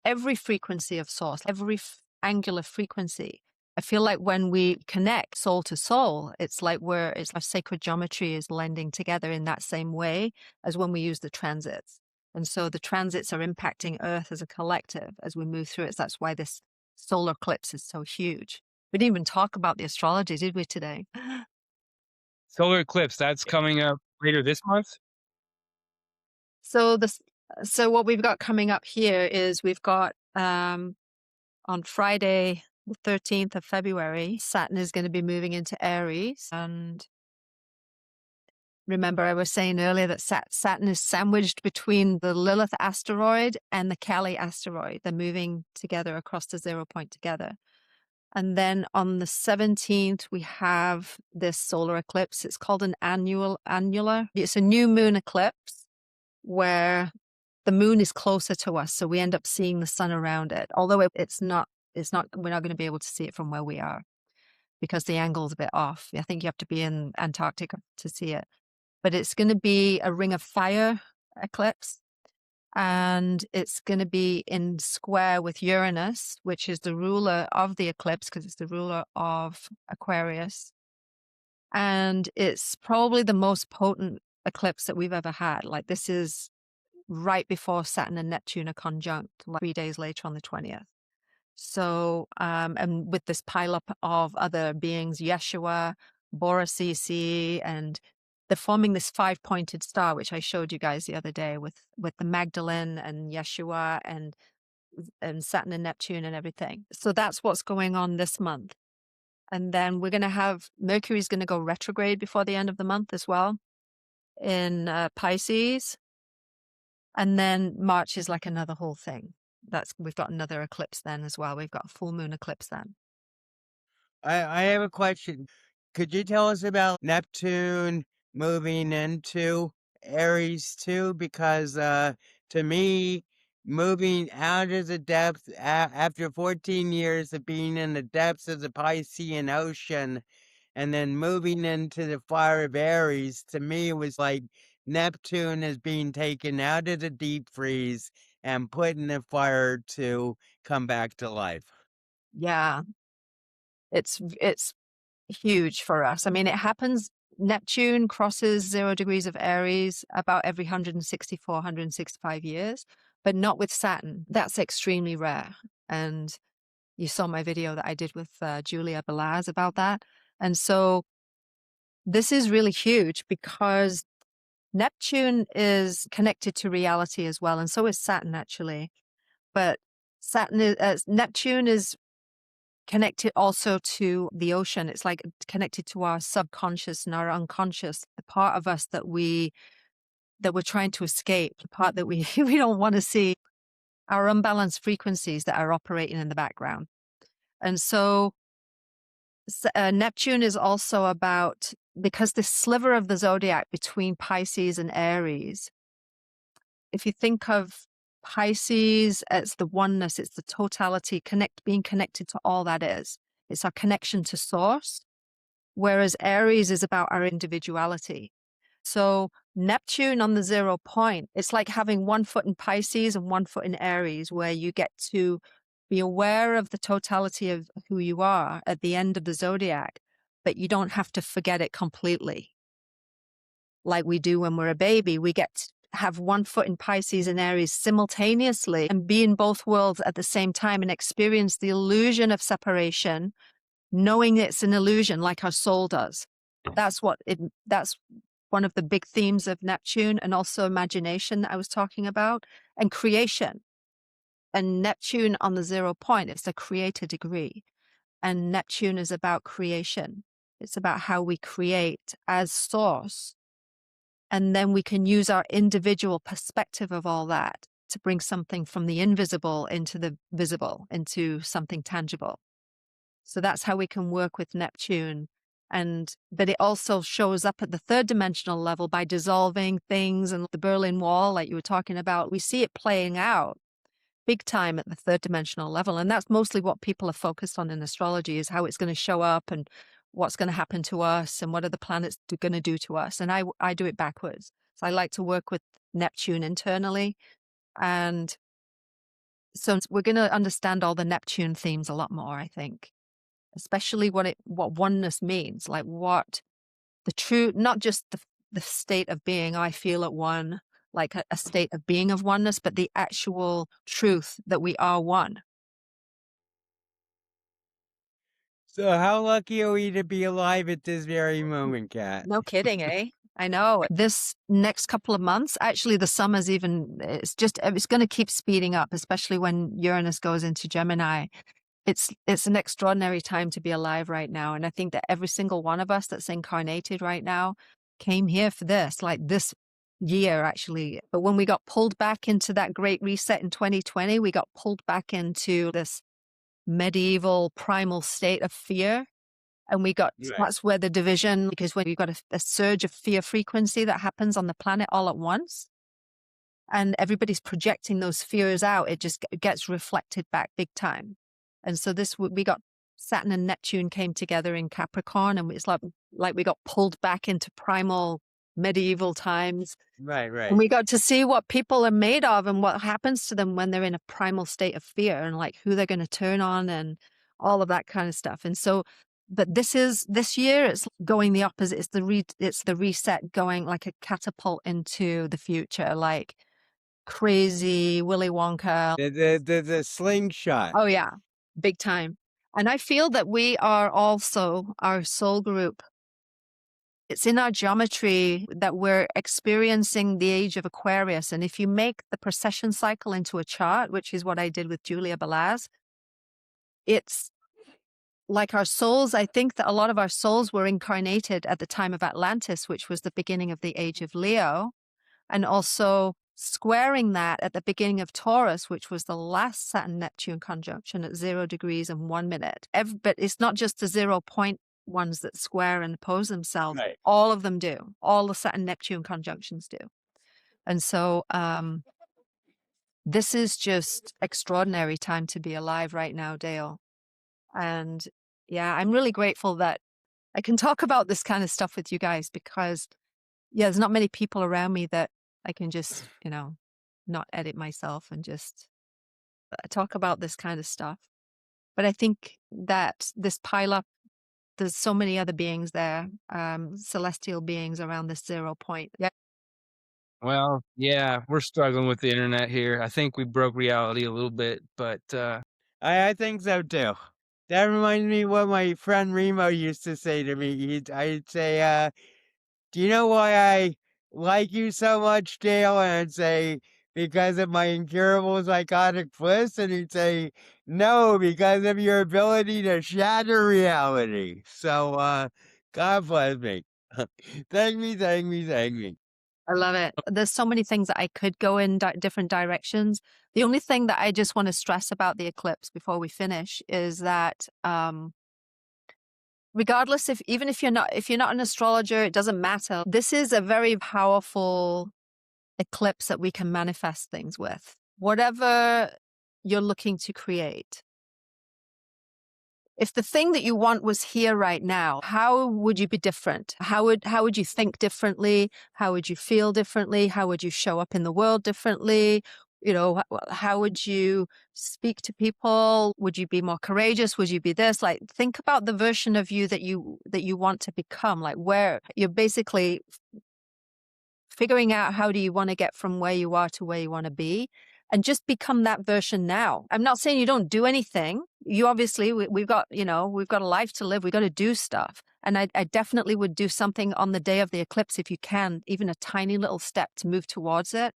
every frequency of source, every angular frequency. I feel like when we connect soul to soul, it's like our sacred geometry is blending together in that same way as when we use the transits. And so the transits are impacting Earth as a collective as we move through it. So that's why this solar eclipse is so huge. We didn't even talk about the astrology, did we, today? Solar eclipse, that's coming up later this month. So what we've got coming up here is we've got on Friday, the 13th of February, Saturn is going to be moving into Aries. And remember, I was saying earlier that Saturn is sandwiched between the Lilith asteroid and the Kali asteroid. They're moving together across the 0 point together. And then on the 17th, we have this solar eclipse. It's called an annular. It's a new moon eclipse where the moon is closer to us. So we end up seeing the sun around it. Although we're not going to be able to see it from where we are because the angle is a bit off. I think you have to be in Antarctica to see it. But it's going to be a ring of fire eclipse. And it's going to be in square with Uranus, which is the ruler of the eclipse, because it's the ruler of Aquarius. And it's probably the most potent eclipse that we've ever had. Like, this is right before Saturn and Neptune are conjunct, like 3 days later on the 20th. So, and with this pileup of other beings, Yeshua, Borasisi, and they're forming this 5-pointed star, which I showed you guys the other day with the Magdalene and Yeshua and Saturn and Neptune and everything. So that's what's going on this month. And then we're going to have Mercury's going to go retrograde before the end of the month as well in Pisces. And then March is like another whole thing. We've got another eclipse then as well. We've got a full moon eclipse then. I have a question. Could you tell us about Neptune moving into Aries too? Because to me, moving out of the depths after 14 years of being in the depths of the Piscean Ocean and then moving into the fire of Aries, to me was like Neptune is being taken out of the deep freeze and put in the fire to come back to life. Yeah, it's huge for us. I mean, it happens. Neptune crosses 0 degrees of Aries about every 164, 165 years, but not with Saturn. That's extremely rare. And you saw my video that I did with Julia Balaz about that. And so this is really huge because Neptune is connected to reality as well. And so is Saturn, actually. But Neptune is connected also to the ocean. It's like connected to our subconscious and our unconscious, the part of us that we're trying to escape, the part that we don't want to see, our unbalanced frequencies that are operating in the background. And so Neptune is also about because this sliver of the zodiac between Pisces and Aries, if you think of Pisces as the oneness, it's the totality, being connected to all that is. It's our connection to source, whereas Aries is about our individuality. So Neptune on the 0 point, it's like having 1 foot in Pisces and 1 foot in Aries, where you get to be aware of the totality of who you are at the end of the zodiac, but you don't have to forget it completely. Like we do when we're a baby, we get to have 1 foot in Pisces and Aries simultaneously and be in both worlds at the same time and experience the illusion of separation, knowing it's an illusion like our soul does. That's one of the big themes of Neptune, and also imagination that I was talking about, and creation. And Neptune on the 0 point, it's the creator degree. And Neptune is about creation. It's about how we create as source. And then we can use our individual perspective of all that to bring something from the invisible into the visible, into something tangible. So that's how we can work with Neptune. But it also shows up at the 3rd dimensional level by dissolving things, and the Berlin Wall, like you were talking about, we see it playing out big time at the 3rd dimensional level. And that's mostly what people are focused on in astrology, is how it's going to show up and what's going to happen to us and what are the planets going to do to us. And I do it backwards. So I like to work with Neptune internally. And so we're going to understand all the Neptune themes a lot more, I think. Especially what oneness means, like what the true, not just the state of being, I feel at one, like a state of being of oneness, but the actual truth that we are one. So how lucky are we to be alive at this very moment, Kat? No kidding, eh? I know. This next couple of months, actually the summer's it's going to keep speeding up, especially when Uranus goes into Gemini. It's an extraordinary time to be alive right now. And I think that every single one of us that's incarnated right now came here for this, like this year, actually. But when we got pulled back into that great reset in 2020, we got pulled back into this medieval primal state of fear. And that's where the division, because when you've got a surge of fear frequency that happens on the planet all at once, and everybody's projecting those fears out, it just gets reflected back big time. And so we got Saturn and Neptune came together in Capricorn, and it's like we got pulled back into primal medieval times. Right. And we got to see what people are made of and what happens to them when they're in a primal state of fear, and like who they're going to turn on and all of that kind of stuff. And so, but this year, it's going the opposite. It's the reset, going like a catapult into the future, like crazy Willy Wonka. The slingshot. Oh yeah. Big time. And I feel that we are also, our soul group, it's in our geometry that we're experiencing the age of Aquarius. And if you make the precession cycle into a chart, which is what I did with Julia Balaz, it's like our souls. I think that a lot of our souls were incarnated at the time of Atlantis, which was the beginning of the age of Leo, and also squaring that at the beginning of Taurus, which was the last Saturn-Neptune conjunction at 0 degrees and 1 minute. But it's not just the 0 point ones that square and oppose themselves. Right. All of them do. All the Saturn-Neptune conjunctions do. And so this is just extraordinary time to be alive right now, Dale. And yeah, I'm really grateful that I can talk about this kind of stuff with you guys, because there's not many people around me that I can just, not edit myself and just talk about this kind of stuff. But I think that this pile up, there's so many other beings there, celestial beings around this 0 point. Yeah. Well, yeah, we're struggling with the internet here. I think we broke reality a little bit, but I think so too. That reminds me what my friend Remo used to say to me. I'd say, do you know why I like you so much, Dale? And I'd say, because of my incurable psychotic bliss. And he'd say, no, because of your ability to shatter reality. So, God bless me. Thank me. I love it. There's so many things that I could go in different directions. The only thing that I just want to stress about the eclipse before we finish is that regardless, even if you're not an astrologer, it doesn't matter. This is a very powerful eclipse that we can manifest things with. Whatever you're looking to create. If the thing that you want was here right now, how would you be different? How would you think differently? How would you feel differently? How would you show up in the world differently? You know, how would you speak to people? Would you be more courageous? Would you be this? Like, think about the version of you that you want to become. Like, where you're basically figuring out how do you want to get from where you are to where you want to be, and just become that version now. I'm not saying you don't do anything. You obviously, we've got a life to live. We've got to do stuff. And I definitely would do something on the day of the eclipse if you can, even a tiny little step to move towards it.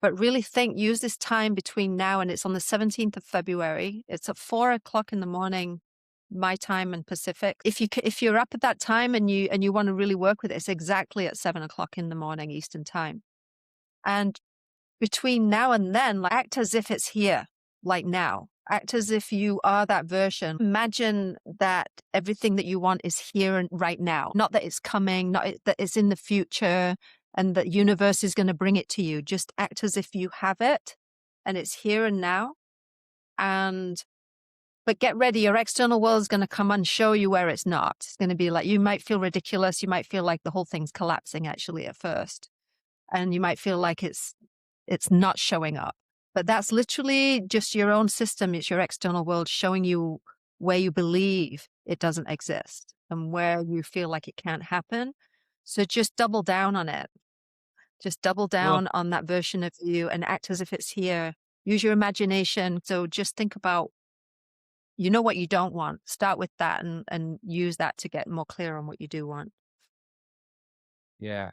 But really use this time between now and it's on the 17th of February. It's at 4:00 in the morning, my time and Pacific. If you're up at that time and you want to really work with it, it's exactly at 7:00 in the morning Eastern time. And between now and then, like, act as if it's here, like now. Act as if you are that version. Imagine that everything that you want is here and right now. Not that it's coming, not that it's in the future and the universe is going to bring it to you. Just act as if you have it and it's here and now. But get ready. Your external world is going to come and show you where it's not. It's going to be like, you might feel ridiculous. You might feel like the whole thing's collapsing actually at first. And you might feel like it's not showing up. But that's literally just your own system. It's your external world showing you where you believe it doesn't exist and where you feel like it can't happen. So just double down on it. Just double down on that version of you and act as if it's here. Use your imagination. So just think about, what you don't want. Start with that and use that to get more clear on what you do want. Yeah.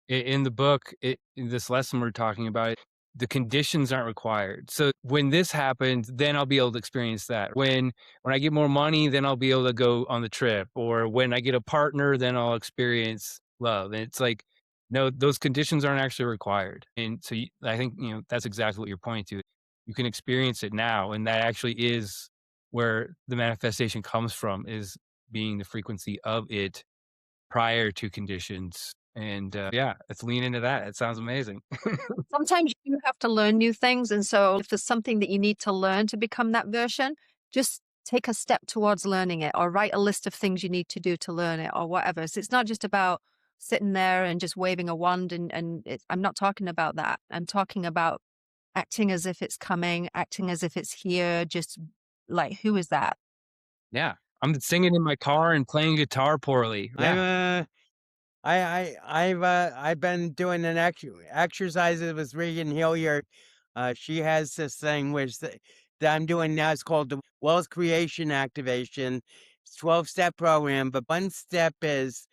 In the book, in this lesson we're talking about, the conditions aren't required. So when this happens, then I'll be able to experience that. When I get more money, then I'll be able to go on the trip. Or when I get a partner, then I'll experience love. And it's like, no, those conditions aren't actually required. And so I think, that's exactly what you're pointing to. You can experience it now. And that actually is where the manifestation comes from, is being the frequency of it prior to conditions. And let's lean into that. It sounds amazing. Sometimes you have to learn new things. And so if there's something that you need to learn to become that version, just take a step towards learning it, or write a list of things you need to do to learn it, or whatever. So it's not just about sitting there and just waving a wand. I'm not talking about that. I'm talking about acting as if it's coming, acting as if it's here. Just like, who is that? Yeah. I'm singing in my car and playing guitar poorly. Yeah. I've been doing exercises with Regan Hilliard. She has this thing that I'm doing now. It's called the Wealth Creation Activation. It's a 12-step program, but one step is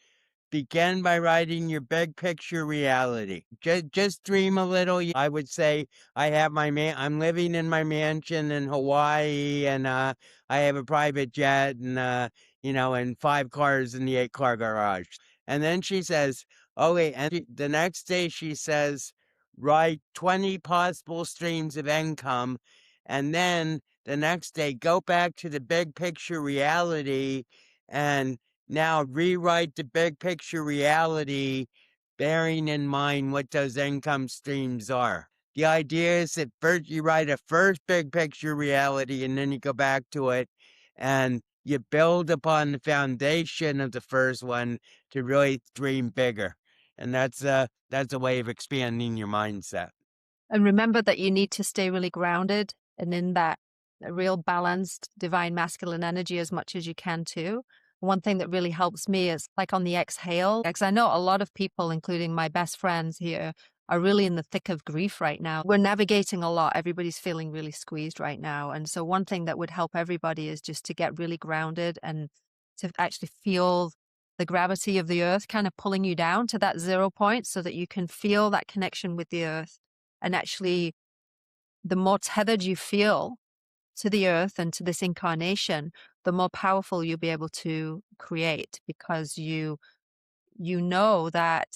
begin by writing your big picture reality. Just dream a little. I would say I'm living in my mansion in Hawaii, and I have a private jet, and and 5 cars in the 8-car garage. And then she says, the next day she says, write 20 possible streams of income. And then the next day, go back to the big picture reality and now rewrite the big picture reality, bearing in mind what those income streams are. The idea is that first you write a first big picture reality, and then you go back to it and you build upon the foundation of the first one to really dream bigger. And that's a way of expanding your mindset. And remember that you need to stay really grounded and in that real balanced divine masculine energy as much as you can too. One thing that really helps me is like on the exhale, because I know a lot of people, including my best friends here, are really in the thick of grief right now. We're navigating a lot. Everybody's feeling really squeezed right now. And so one thing that would help everybody is just to get really grounded and to actually feel the gravity of the earth kind of pulling you down to that 0 point so that you can feel that connection with the earth. And actually, the more tethered you feel to the earth and to this incarnation, the more powerful you'll be able to create, because you know that,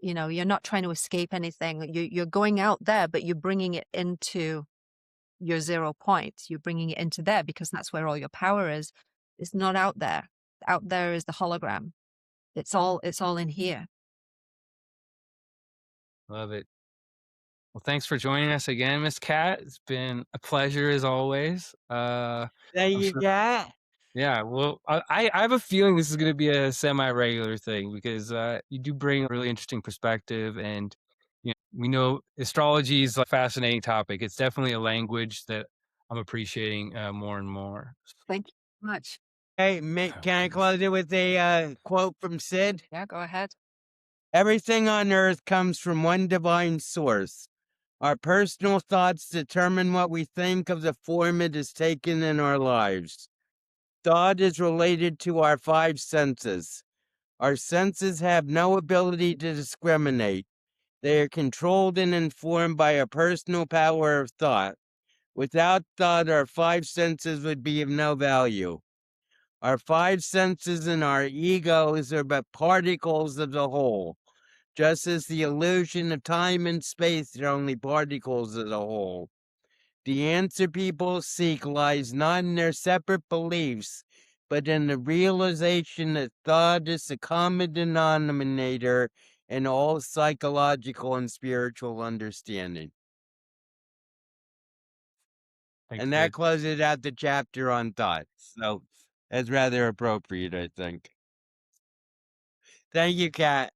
you're not trying to escape anything. You're going out there, but you're bringing it into your 0 point. You're bringing it into there because that's where all your power is. It's not out there. out there is the hologram. It's all in here. Love it. Well, thanks for joining us again, Miss Cat. It's been a pleasure as always. Thank I'm you, sure. Kat. Yeah, well, I have a feeling this is going to be a semi-regular thing because you do bring a really interesting perspective, and we know astrology is a fascinating topic. It's definitely a language that I'm appreciating more and more. Thank you so much. Hey, Oh, can I goodness. close it with a quote from Sid? Yeah, go ahead. Everything on earth comes from one divine source. Our personal thoughts determine what we think of the form it has taken in our lives. Thought is related to our five senses. Our senses have no ability to discriminate. They are controlled and informed by a personal power of thought. Without thought, our five senses would be of no value. Our five senses and our egos are but particles of the whole, just as the illusion of time and space are only particles of the whole. The answer people seek lies not in their separate beliefs, but in the realization that thought is the common denominator in all psychological and spiritual understanding. Thanks, And that Sid. closes out the chapter on thought. So that's rather appropriate, I think. Thank you, Kat.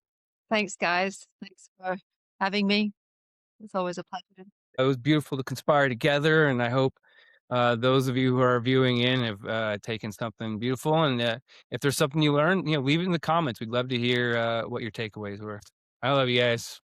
Thanks, guys. Thanks for having me. It's always a pleasure. It was beautiful to conspire together, and I hope those of you who are viewing in have taken something beautiful. And if there's something you learned, leave it in the comments. We'd love to hear what your takeaways were. I love you guys.